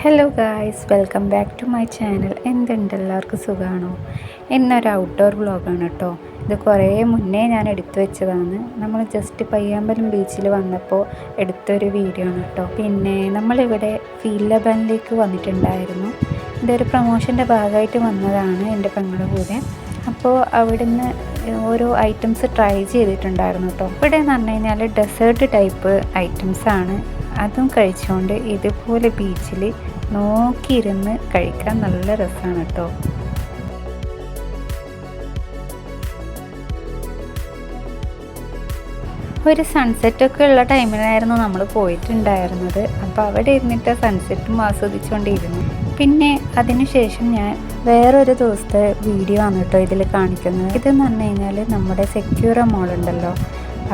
Hello guys, welcome back to my channel. എന്തുണ്ട്, എല്ലാവർക്കും സുഖമാണോ? ഇന്നൊരു ഔട്ട്ഡോർ വ്ളോഗാണ് കേട്ടോ. ഇത് കുറേ മുന്നേ ഞാൻ എടുത്തു വെച്ചതാണ്. നമ്മൾ ജസ്റ്റ് പയ്യാമ്പലം ബീച്ചിൽ വന്നപ്പോൾ എടുത്തൊരു വീഡിയോ ആണ് കേട്ടോ. പിന്നെ നമ്മളിവിടെ ഫീൽഡ് ബാൻഡിലേക്ക് വന്നിട്ടുണ്ടായിരുന്നു. ഇതൊരു പ്രൊമോഷൻ്റെ ഭാഗമായിട്ട് വന്നതാണ് എൻ്റെ പെങ്ങളുടെ കൂടെ. അപ്പോൾ അവിടുന്ന് ഓരോ ഐറ്റംസ് ട്രൈ ചെയ്തിട്ടുണ്ടായിരുന്നു കേട്ടോ. ഇവിടെ എന്ന് പറഞ്ഞു കഴിഞ്ഞാൽ ഡെസേർട്ട് ടൈപ്പ് ഐറ്റംസാണ്. അതും കഴിച്ചുകൊണ്ട് ഇതുപോലെ ബീച്ചിൽ നോക്കിയിരുന്ന് കഴിക്കാൻ നല്ല രസമാണ് കേട്ടോ. ഒരു സൺസെറ്റൊക്കെ ഉള്ള ടൈമിലായിരുന്നു നമ്മൾ പോയിട്ടുണ്ടായിരുന്നത്. അപ്പോൾ അവിടെ ഇരുന്നിട്ട് സൺസെറ്റും ആസ്വദിച്ചുകൊണ്ടിരുന്നു. പിന്നെ അതിനുശേഷം ഞാൻ വേറൊരു ദിവസത്തെ വീഡിയോ ആണ് കേട്ടോ ഇതിൽ കാണിക്കുന്നത്. ഇതെന്ന് പറഞ്ഞു കഴിഞ്ഞാൽ നമ്മുടെ സെക്യൂറ മോളുണ്ടല്ലോ,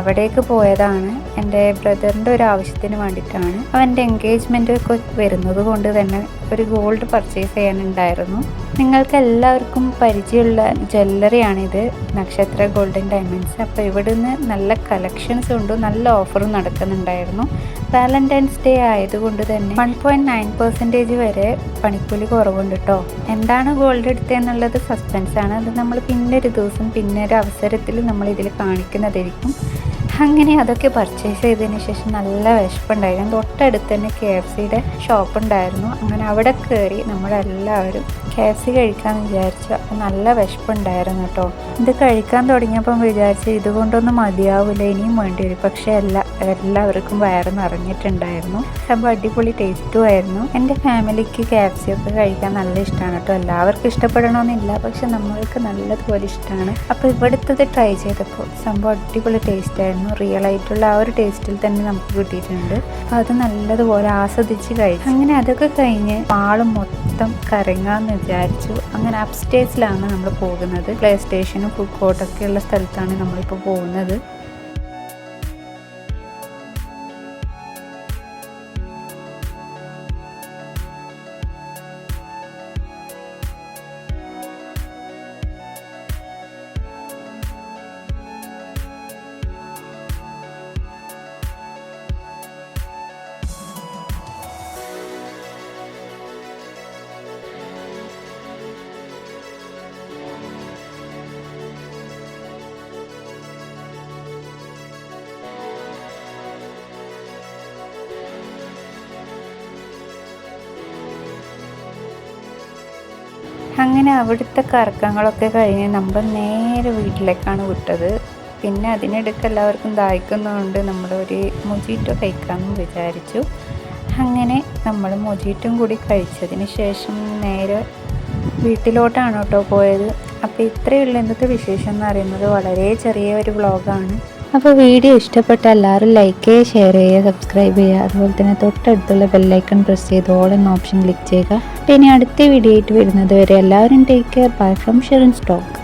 അവിടേക്ക് പോയതാണ്. എൻ്റെ ബ്രദറിൻ്റെ ഒരു ആവശ്യത്തിന് വേണ്ടിയിട്ടാണ്. അവൻ്റെ എൻഗേജ്മെൻ്റ് ഒക്കെ വരുന്നത് കൊണ്ട് തന്നെ ഒരു ഗോൾഡ് പർച്ചേസ് ചെയ്യാനുണ്ടായിരുന്നു. നിങ്ങൾക്ക് എല്ലാവർക്കും പരിചയമുള്ള ജ്വല്ലറിയാണിത്, നക്ഷത്ര ഗോൾഡൻ ഡയമണ്ട്സ്. അപ്പോൾ ഇവിടുന്ന് നല്ല കളക്ഷൻസ് ഉണ്ട്, നല്ല ഓഫറും നടക്കുന്നുണ്ടായിരുന്നു. വാലന്റൈൻസ് ഡേ ആയതുകൊണ്ട് തന്നെ 1.9% വരെ പണിക്കൂലി കുറവുണ്ട് കേട്ടോ. എന്താണ് ഗോൾഡ് എടുത്തതെന്നുള്ളത് സസ്പെൻസാണ്. അത് നമ്മൾ പിന്നൊരു ദിവസം പിന്നൊരു അവസരത്തിൽ നമ്മൾ ഇതിൽ കാണിക്കുന്നതായിരിക്കും. അങ്ങനെ അതൊക്കെ പർച്ചേസ് ചെയ്തതിന് ശേഷം നല്ല വിശപ്പുണ്ടായിരുന്നു. തൊട്ടടുത്ത് തന്നെ KFCയുടെ ഷോപ്പ് ഉണ്ടായിരുന്നു. അങ്ങനെ അവിടെ കയറി നമ്മളെല്ലാവരും KFC കഴിക്കാമെന്ന് വിചാരിച്ചു. അപ്പോൾ നല്ല വിശപ്പുണ്ടായിരുന്നു കേട്ടോ. ഇത് കഴിക്കാൻ തുടങ്ങിയപ്പം വിചാരിച്ചു ഇതുകൊണ്ടൊന്നും മതിയാവില്ല, ഇനിയും വേണ്ടി വരും. പക്ഷേ എല്ലാവർക്കും വയറ് നിറഞ്ഞിട്ടുണ്ടായിരുന്നു. അപ്പോൾ അടിപൊളി ടേസ്റ്റും ആയിരുന്നു. എൻ്റെ ഫാമിലിക്ക് KFC ഒക്കെ കഴിക്കാൻ നല്ല ഇഷ്ടമാണ് കേട്ടോ. എല്ലാവർക്കും ഇഷ്ടപ്പെടണമെന്നില്ല, പക്ഷെ നമ്മൾക്ക് നല്ലതുപോലെ ഇഷ്ടമാണ്. അപ്പോൾ ഇവിടുത്തത് ട്രൈ ചെയ്തപ്പോൾ സംഭവം അടിപൊളി ടേസ്റ്റ് ആയിരുന്നു. റിയൽ ആയിട്ടുള്ള ആ ഒരു ടേസ്റ്റിൽ തന്നെ നമുക്ക് കിട്ടിയിട്ടുണ്ട്. അപ്പോൾ അത് നല്ലതുപോലെ ആസ്വദിച്ച് കഴിച്ചു. അങ്ങനെ അതൊക്കെ കഴിഞ്ഞ് ആള് മൊത്തം കറങ്ങാമെന്ന് വിചാരിച്ചു. അങ്ങനെ അപ്സ്റ്റേഴ്സിലാണ് നമ്മൾ പോകുന്നത്. പ്ലേ സ്റ്റേഷനും ഫുഡ് കോർട്ടൊക്കെ ഉള്ള സ്ഥലത്താണ് നമ്മളിപ്പോൾ പോകുന്നത്. അങ്ങനെ അവിടുത്തെ കറക്കങ്ങളൊക്കെ കഴിഞ്ഞ് നമ്മൾ നേരെ വീട്ടിലേക്കാണ് വിട്ടത്. പിന്നെ അതിനിടയ്ക്ക് എല്ലാവർക്കും ദാഹിക്കുന്നതുകൊണ്ട് നമ്മളൊരു മൊജിറ്റോ കഴിക്കാമെന്ന് വിചാരിച്ചു. അങ്ങനെ നമ്മൾ മൊജിറ്റും കൂടി കഴിച്ചതിന് ശേഷം നേരെ വീട്ടിലോട്ടാണ് കേട്ടോ പോയത്. അപ്പോൾ ഇത്രയുള്ള ഇന്നത്തെ വിശേഷം എന്ന് പറയുന്നത് വളരെ ചെറിയ ഒരു വ്ളോഗാണ്. അപ്പോൾ വീഡിയോ ഇഷ്ടപ്പെട്ട എല്ലാവരും ലൈക്ക് ചെയ്യുക, ഷെയർ ചെയ്യുക, സബ്സ്ക്രൈബ് ചെയ്യുക. അതുപോലെ തന്നെ തൊട്ടടുത്തുള്ള ബെല്ലൈക്കൺ പ്രസ് ചെയ്ത് ഓൾ എന്ന ഓപ്ഷൻ ക്ലിക്ക് ചെയ്യുക. പിന്നെ അടുത്ത വീഡിയോ ആയിട്ട് വരുന്നത് വരെ എല്ലാവരും take care. Bye from Sherin stock.